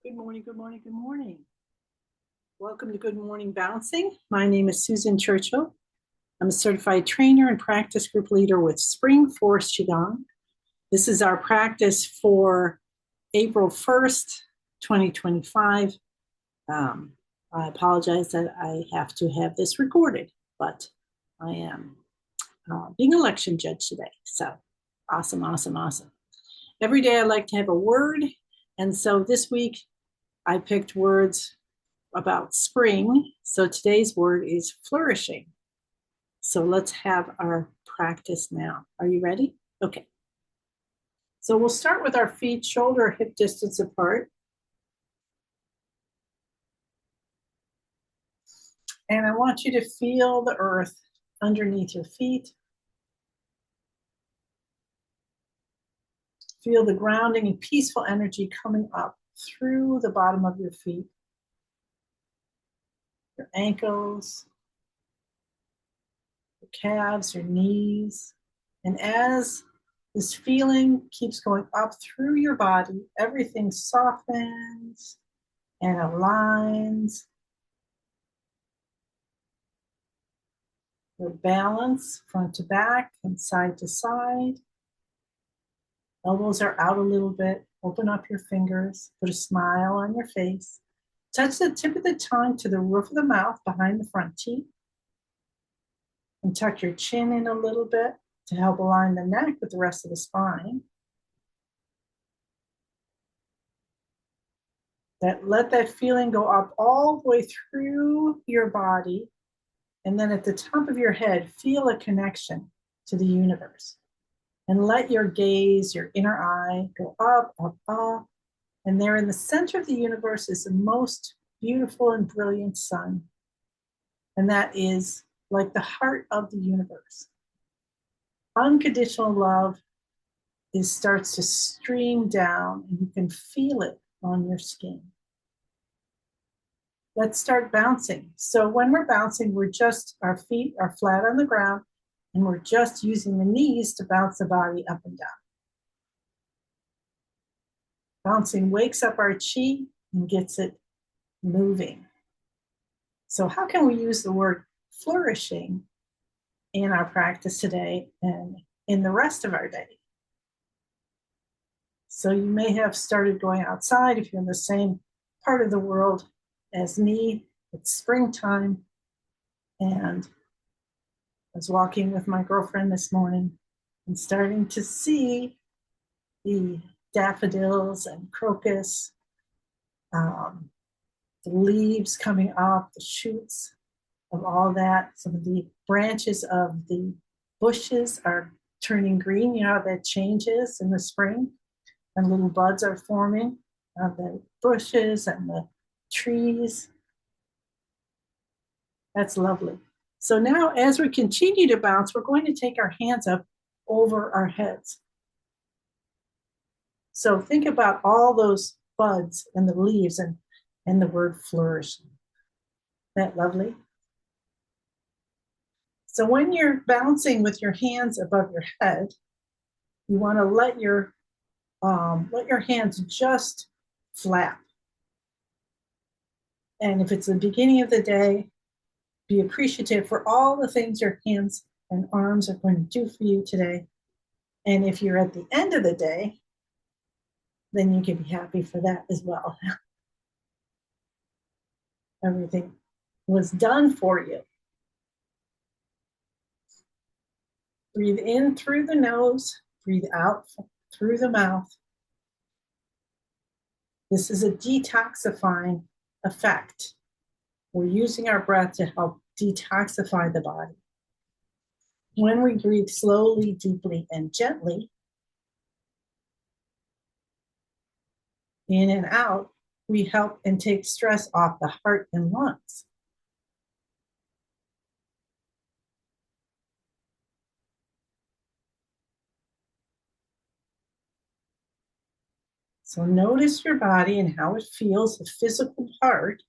Good morning, good morning, good morning. Welcome to Good Morning Bouncing. My name is Susan Churchill. I'm a certified trainer and practice group leader with Spring Forest Qigong. This is our practice for April 1st, 2025. I apologize that I have to have this recorded, but I am being election judge today. So awesome, awesome, awesome. Every day I like to have a word. And so this week I picked words about spring. So today's word is flourishing. So let's have our practice now. Are you ready? Okay. So we'll start with our feet shoulder hip distance apart. And I want you to feel the earth underneath your feet. Feel the grounding and peaceful energy coming up through the bottom of your feet, your ankles, your calves, your knees. And as this feeling keeps going up through your body, everything softens and aligns. Your balance front to back and side to side. Elbows are out a little bit. Open up your fingers. Put a smile on your face. Touch the tip of the tongue to the roof of the mouth behind the front teeth. And tuck your chin in a little bit to help align the neck with the rest of the spine. Let that feeling go up all the way through your body. And then at the top of your head, feel a connection to the universe. And let your gaze, your inner eye, go up, up, up. And there in the center of the universe is the most beautiful and brilliant sun. And that is like the heart of the universe. Unconditional love starts to stream down, and you can feel it on your skin. Let's start bouncing. So when we're bouncing, our feet are flat on the ground, and we're just using the knees to bounce the body up and down. Bouncing wakes up our chi and gets it moving. So how can we use the word flourishing in our practice today and in the rest of our day? So you may have started going outside if you're in the same part of the world as me. It's springtime, and I was walking with my girlfriend this morning and starting to see the daffodils and crocus, the leaves coming up, the shoots of all that. Some of the branches of the bushes are turning green. You know how that changes in the spring, and little buds are forming of the bushes and the trees. That's lovely. So now as we continue to bounce, we're going to take our hands up over our heads. So think about all those buds and the leaves and the word flourishing. Isn't that lovely? So when you're bouncing with your hands above your head, you want to let your hands just flap. And if it's the beginning of the day, be appreciative for all the things your hands and arms are going to do for you today. And if you're at the end of the day, then you can be happy for that as well. Everything was done for you. Breathe in through the nose, breathe out through the mouth. This is a detoxifying effect. We're using our breath to help detoxify the body. When we breathe slowly, deeply, and gently, in and out, we help and take stress off the heart and lungs. So notice your body and how it feels, the physical part,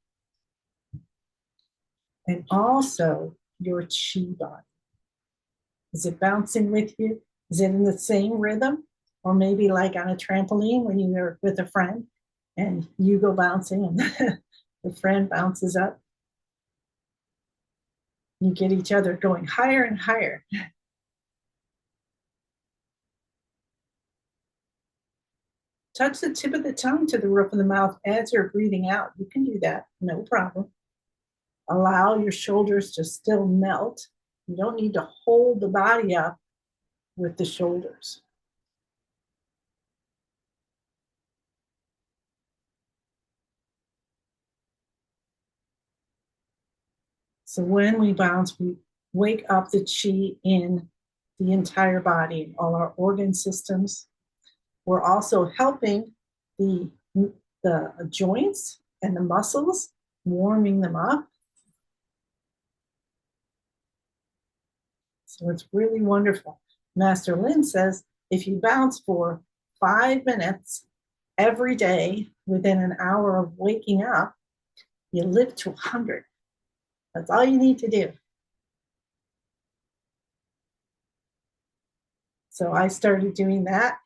and also your chi body. Is it bouncing with you? Is it in the same rhythm? Or maybe like on a trampoline when you're with a friend and you go bouncing and the friend bounces up. You get each other going higher and higher. Touch the tip of the tongue to the roof of the mouth as you're breathing out. You can do that, no problem. Allow your shoulders to still melt. You don't need to hold the body up with the shoulders. So when we bounce, we wake up the chi in the entire body, all our organ systems. We're also helping the joints and the muscles, warming them up. So it's really wonderful. Master Lin says if you bounce for 5 minutes every day within an hour of waking up, you live to 100. That's all you need to do. So I started doing that,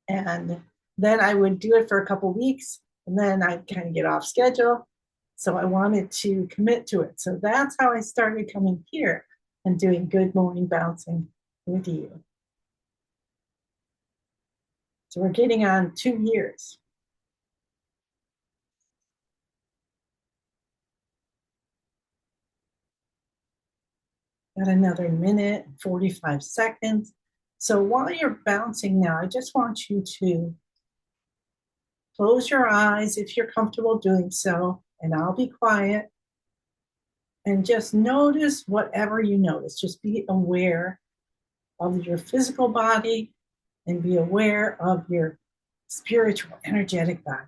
and then I would do it for a couple weeks, and then I'd kind of get off schedule. So I wanted to commit to it. So that's how I started coming here and doing good morning bouncing with you. So we're getting on 2 years. Got another minute, 45 seconds. So while you're bouncing now, I just want you to close your eyes if you're comfortable doing so, and I'll be quiet. And just notice whatever you notice. Just be aware of your physical body and be aware of your spiritual, energetic body.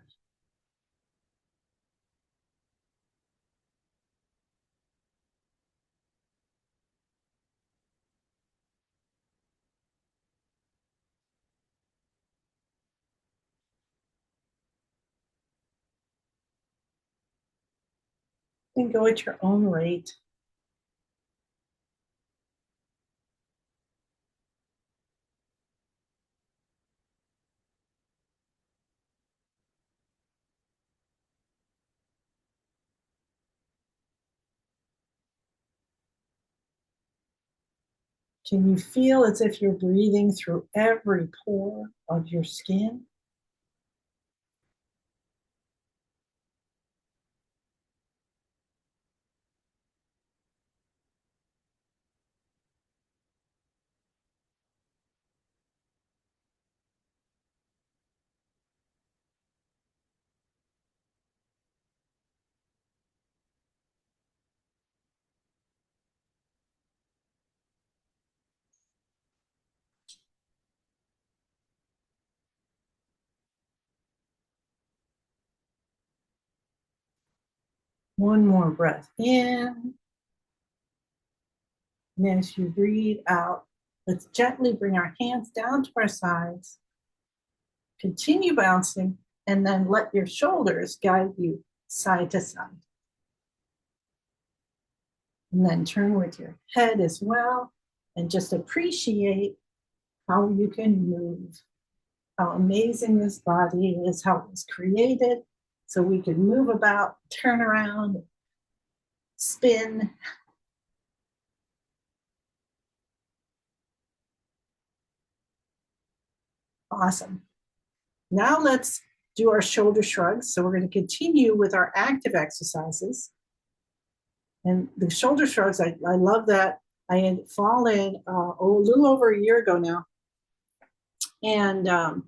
And go at your own rate. Can you feel as if you're breathing through every pore of your skin? One more breath in. And as you breathe out, let's gently bring our hands down to our sides. Continue bouncing, and then let your shoulders guide you side to side. And then turn with your head as well, and just appreciate how you can move, how amazing this body is, how it was created, so we can move about, turn around, spin. Awesome. Now let's do our shoulder shrugs. So we're going to continue with our active exercises. And the shoulder shrugs, I love that. I had fallen a little over a year ago now. And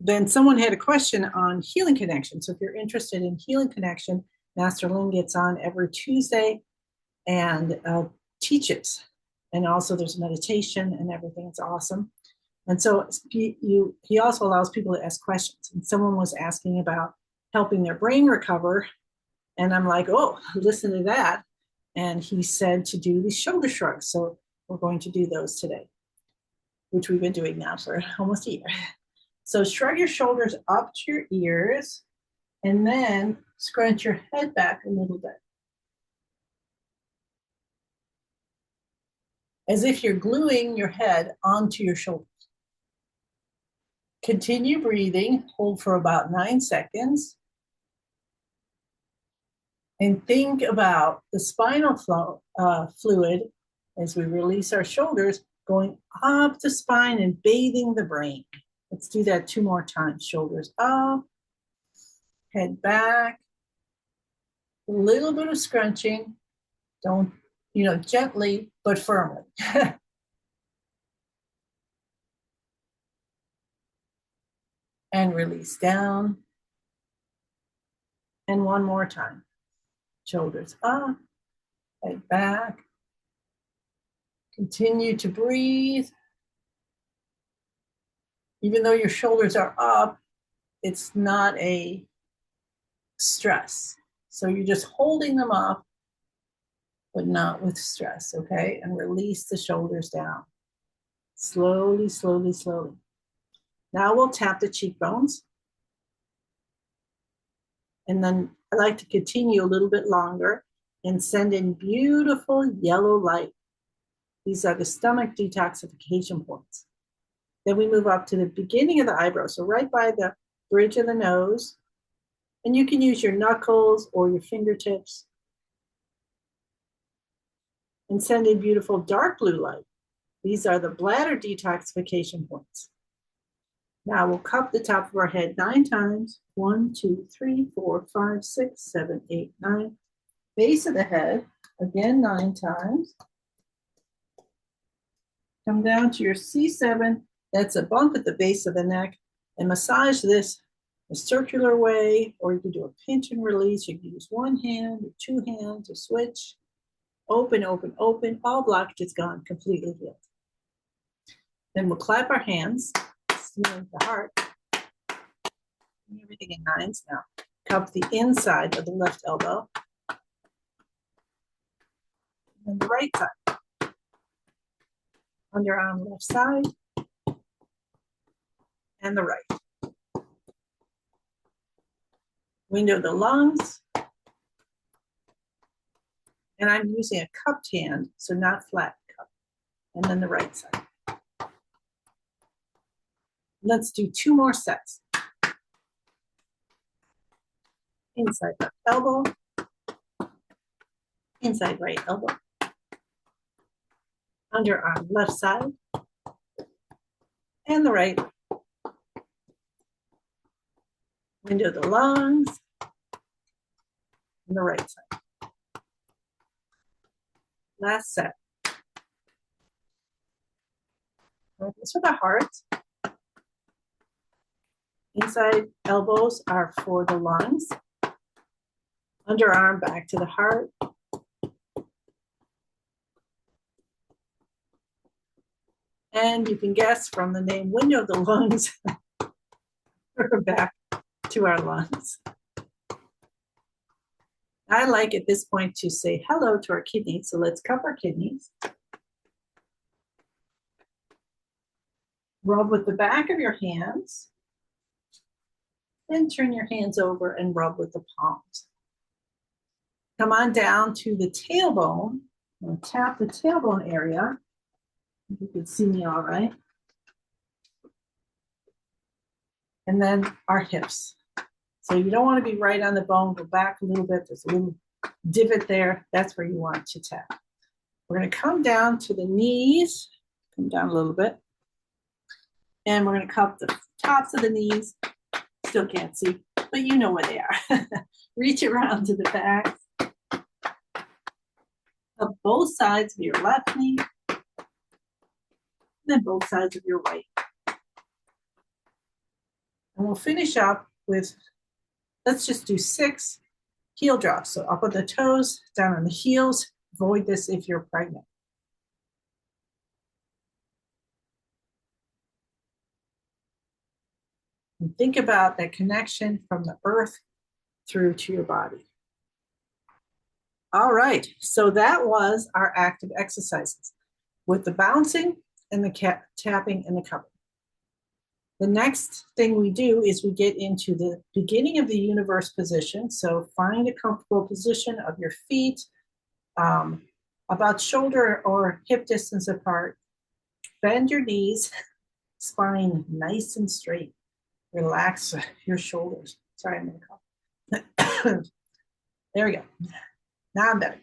then someone had a question on Healing Connection. So if you're interested in Healing Connection, Master Lin gets on every Tuesday and teaches. And also there's meditation and everything. It's awesome. And so he also allows people to ask questions. And someone was asking about helping their brain recover. And I'm like, oh, listen to that. And he said to do the shoulder shrugs. So we're going to do those today, which we've been doing now for almost a year. So shrug your shoulders up to your ears and then scrunch your head back a little bit, as if you're gluing your head onto your shoulders. Continue breathing, hold for about 9 seconds. And think about the spinal fluid as we release our shoulders going up the spine and bathing the brain. Let's do that 2 more times. Shoulders up, head back, a little bit of scrunching. Don't, gently but firmly. And release down. And 1 more time. Shoulders up, head back. Continue to breathe. Even though your shoulders are up, it's not a stress. So you're just holding them up, but not with stress, okay? And release the shoulders down. Slowly, slowly, slowly. Now we'll tap the cheekbones. And then I like to continue a little bit longer and send in beautiful yellow light. These are the stomach detoxification points. Then we move up to the beginning of the eyebrow, so right by the bridge of the nose. And you can use your knuckles or your fingertips. And send in beautiful dark blue light. These are the bladder detoxification points. Now we'll cup the top of our head 9 times. 1, 2, 3, 4, 5, 6, 7, 8, 9. Base of the head, again 9 times. Come down to your C7. That's a bump at the base of the neck. And massage this a circular way, or you can do a pinch and release. You can use 1 hand or 2 hands or switch. Open, open, open. All blockage is gone, completely healed. Then we'll clap our hands, stimulate the heart. Everything in 9s now. Cup the inside of the left elbow. And the right side. Underarm left side. And the right. Window of the lungs. And I'm using a cupped hand, so not flat cup. And then the right side. Let's do 2 more sets. Inside left elbow. Inside right elbow. Underarm left side. And the right. Window of the lungs. And the right side. Last set. This for the heart. Inside elbows are for the lungs. Underarm back to the heart. And you can guess from the name window of the lungs, we're back to our lungs. I like at this point to say hello to our kidneys. So let's cup our kidneys. Rub with the back of your hands. Then turn your hands over and rub with the palms. Come on down to the tailbone. And tap the tailbone area. You can see me all right. And then our hips. So you don't want to be right on the bone. Go back a little bit. There's a little divot there. That's where you want to tap. We're going to come down to the knees. Come down a little bit. And we're going to cup the tops of the knees. Still can't see, but you know where they are. Reach around to the back of both sides of your left knee. Then both sides of your right. And we'll finish up with, let's just do 6 heel drops. So up on the toes, down on the heels. Avoid this if you're pregnant. And think about that connection from the earth through to your body. All right, so that was our active exercises with the bouncing and the tapping and the cupping. The next thing we do is we get into the beginning of the universe position. So find a comfortable position of your feet, about shoulder or hip distance apart. Bend your knees Spine nice and straight. Relax your shoulders. Sorry, I'm gonna cough. There we go. Now I'm better.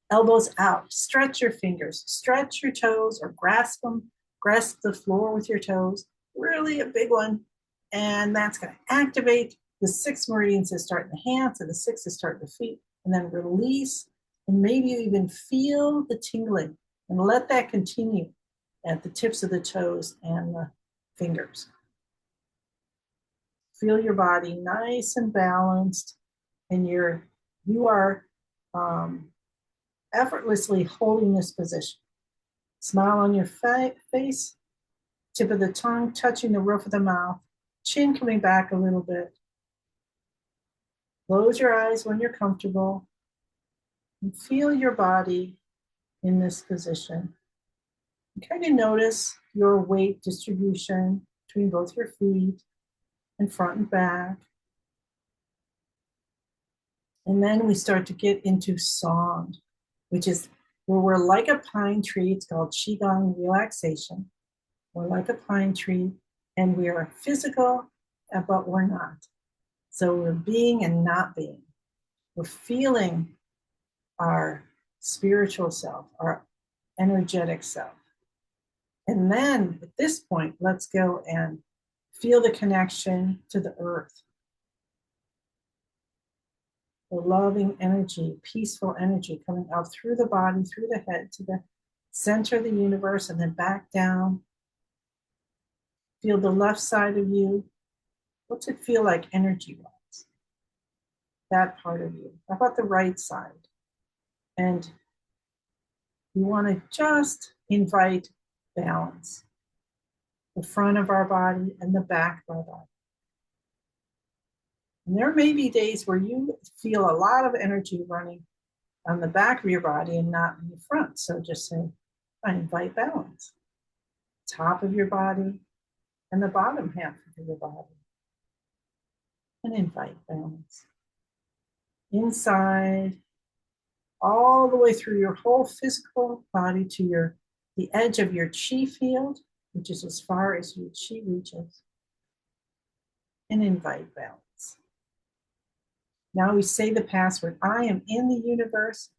Elbows out. Stretch your fingers. Stretch your toes or grasp them. Grasp the floor with your toes. Really a big one. And that's going to activate the 6 meridians that start in the hands and the 6 that start in the feet. And then release. And maybe you even feel the tingling. And let that continue at the tips of the toes and the fingers. Feel your body nice and balanced. And you are effortlessly holding this position. Smile on your face, tip of the tongue touching the roof of the mouth, chin coming back a little bit. Close your eyes when you're comfortable and feel your body in this position. And kind of notice your weight distribution between both your feet and front and back. And then we start to get into song, which is where we're like a pine tree. It's called Qigong relaxation. We're like a pine tree and we are physical, but we're not. So we're being and not being. We're feeling our spiritual self, our energetic self. And then at this point, let's go and feel the connection to the earth. The loving energy, peaceful energy coming out through the body, through the head to the center of the universe and then back down. Feel the left side of you. What's it feel like energy-wise? That part of you. How about the right side? And we want to just invite balance. The front of our body and the back of our body. And there may be days where you feel a lot of energy running on the back of your body and not in the front. So just say, I invite balance. Top of your body and the bottom half of your body. And invite balance. Inside, all the way through your whole physical body to the edge of your chi field, which is as far as your chi reaches. And invite balance. Now we say the password, I am in the universe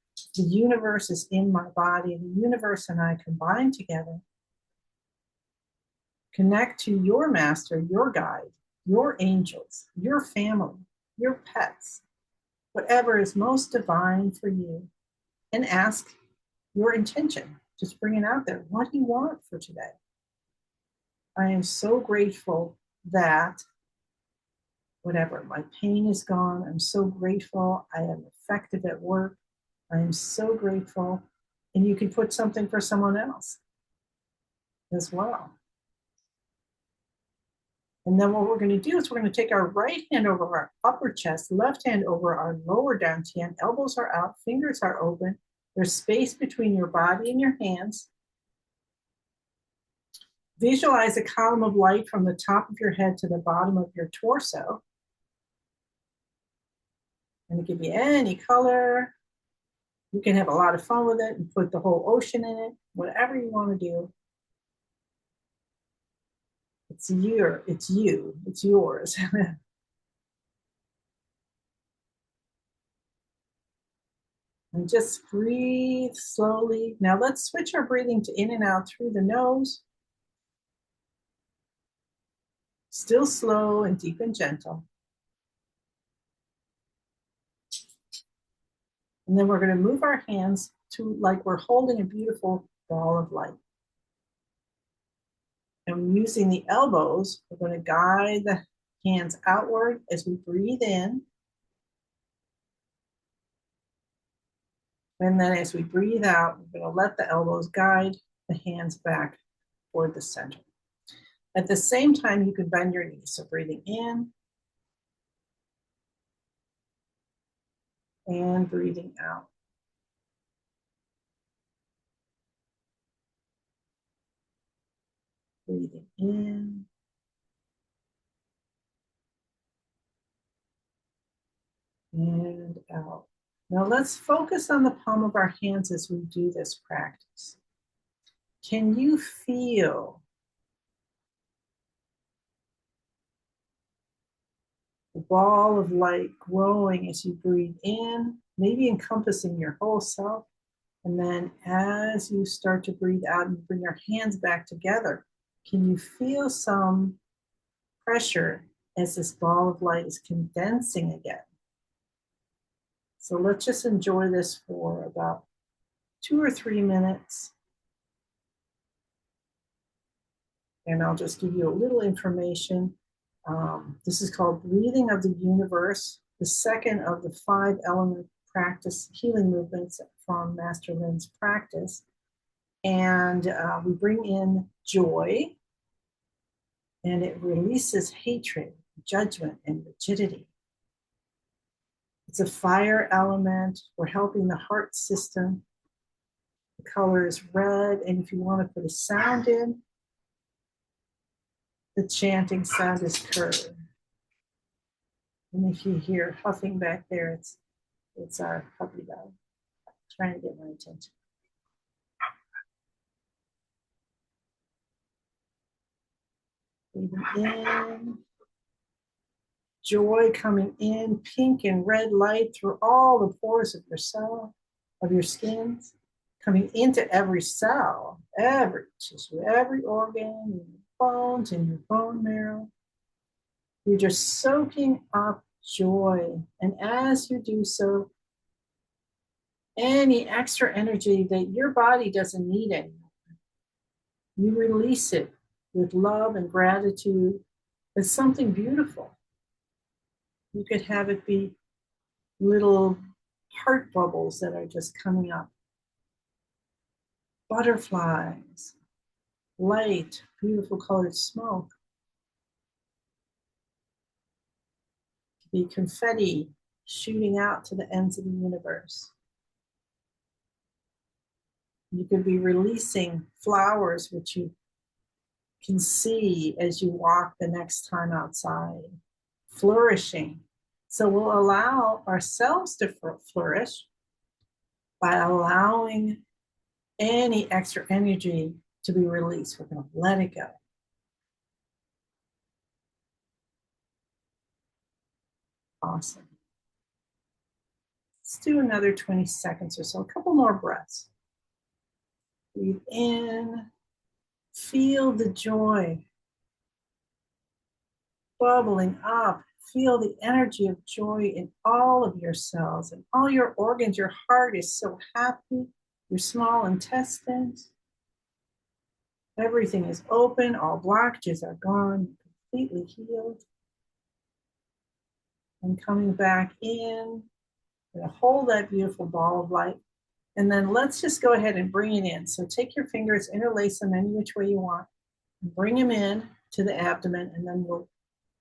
is in my body, the universe and I combine together. Connect to your master, your guide, your angels, your family, your pets, whatever is most divine for you, and ask your intention. Just bring it out there. What do you want for today? I am so grateful that whatever, my pain is gone. I'm so grateful. I am effective at work. I am so grateful. And you can put something for someone else as well. And then what we're going to do is we're going to take our right hand over our upper chest, left hand over our lower dantian, elbows are out, fingers are open. There's space between your body and your hands. Visualize a column of light from the top of your head to the bottom of your torso. And it can be any color. You can have a lot of fun with it and put the whole ocean in it, whatever you want to do. It's yours. And just breathe slowly. Now let's switch our breathing to in and out through the nose. Still slow and deep and gentle. And then we're going to move our hands to like we're holding a beautiful ball of light. And using the elbows, we're going to guide the hands outward as we breathe in. And then as we breathe out, we're going to let the elbows guide the hands back toward the center. At the same time, you can bend your knees. So breathing in and breathing out. Breathing in and out. Now let's focus on the palm of our hands as we do this practice. Can you feel The ball of light growing as you breathe in, maybe encompassing your whole self. And then as you start to breathe out and bring your hands back together, can you feel some pressure as this ball of light is condensing again? So let's just enjoy this for about 2 or 3 minutes. And I'll just give you a little information. This is called Breathing of the Universe, the second of the 5 element practice healing movements from Master Lin's practice. And we bring in joy, and it releases hatred, judgment, and rigidity. It's a fire element. We're helping the heart system. The color is red, and if you want to put a sound in, the chanting sound is kurr. And if you hear huffing back there, it's our puppy dog trying to get my attention. Breathing in. Joy coming in, pink and red light through all the pores of your cell, of your skins, coming into every cell, every tissue, every organ, in your bones, in your bone marrow. You're just soaking up joy. And as you do so, any extra energy that your body doesn't need anymore, you release it with love and gratitude as something beautiful. You could have it be little heart bubbles that are just coming up. Butterflies, light, beautiful colored smoke. It could be confetti shooting out to the ends of the universe. You could be releasing flowers, which you can see as you walk the next time outside. Flourishing. So we'll allow ourselves to flourish by allowing any extra energy to be released. We're going to let it go. Awesome. Let's do another 20 seconds or so, a couple more breaths. Breathe in, feel the joy bubbling up. Feel the energy of joy in all of your cells and all your organs. Your heart is so happy. Your small intestines. Everything is open. All blockages are gone. Completely healed. And coming back in. We're going to hold that beautiful ball of light. And then let's just go ahead and bring it in. So take your fingers, interlace them any which way you want. Bring them in to the abdomen, and then we'll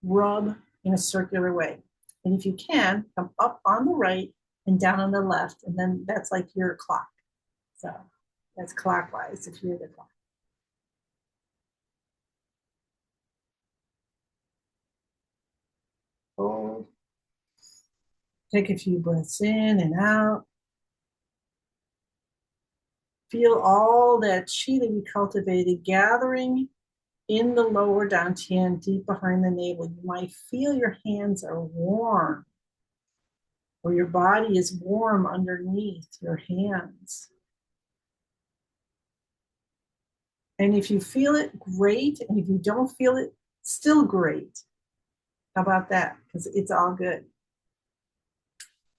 rub in a circular way. And if you can, come up on the right and down on the left, and then that's like your clock. So that's clockwise if you're the clock. Hold. Take a few breaths in and out. Feel all that qi that we cultivated gathering in the lower dantian, deep behind the navel. You might feel your hands are warm, or your body is warm underneath your hands. And if you feel it, great. And if you don't feel it, still great. How about that? Because it's all good.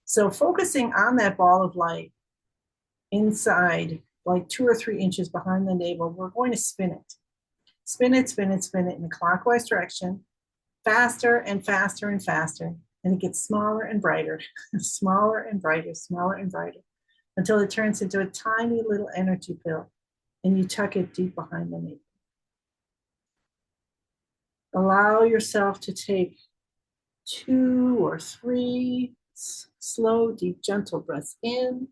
So focusing on that ball of light inside, like 2 or 3 inches behind the navel, we're going to spin it. Spin it, spin it, spin it in a clockwise direction, faster and faster and faster. And it gets smaller and brighter, smaller and brighter, smaller and brighter, until it turns into a tiny little energy pill, and you tuck it deep behind the navel. Allow yourself to take 2 or 3 slow, deep, gentle breaths in.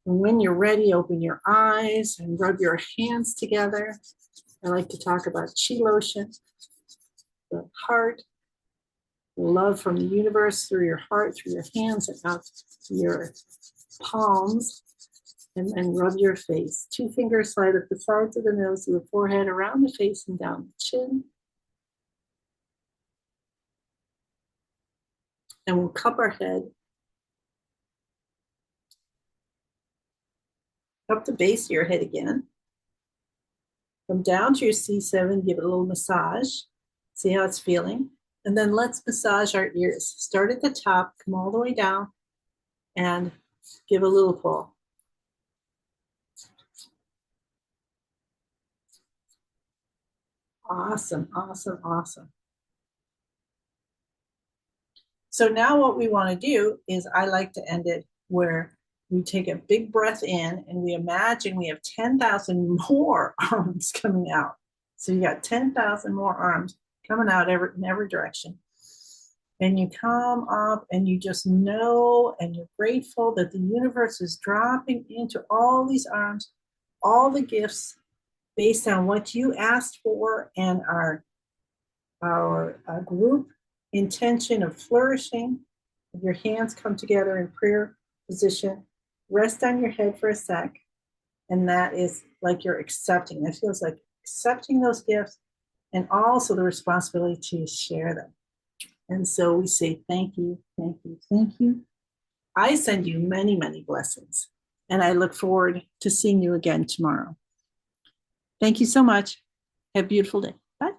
And when you're ready, open your eyes and rub your hands together. I like to talk about qi lotion, the heart, the love from the universe through your heart, through your hands, and out to your palms. And then rub your face. 2 fingers slide up the sides of the nose to the forehead, around the face and down the chin. And we'll cup our head up the base of your head again. Come down to your C7, give it a little massage. See how it's feeling. And then let's massage our ears. Start at the top, come all the way down, and give a little pull. Awesome, awesome, awesome. So now what we want to do is I like to end it where we take a big breath in and we imagine we have 10,000 more arms coming out. So you got 10,000 more arms coming out in every direction. And you come up and you just know and you're grateful that the universe is dropping into all these arms, all the gifts based on what you asked for and our group intention of flourishing. Your hands come together in prayer position. Rest on your head for a sec. And that is like you're accepting. That feels like accepting those gifts and also the responsibility to share them. And so we say, thank you, thank you, thank you. I send you many, many blessings. And I look forward to seeing you again tomorrow. Thank you so much. Have a beautiful day. Bye.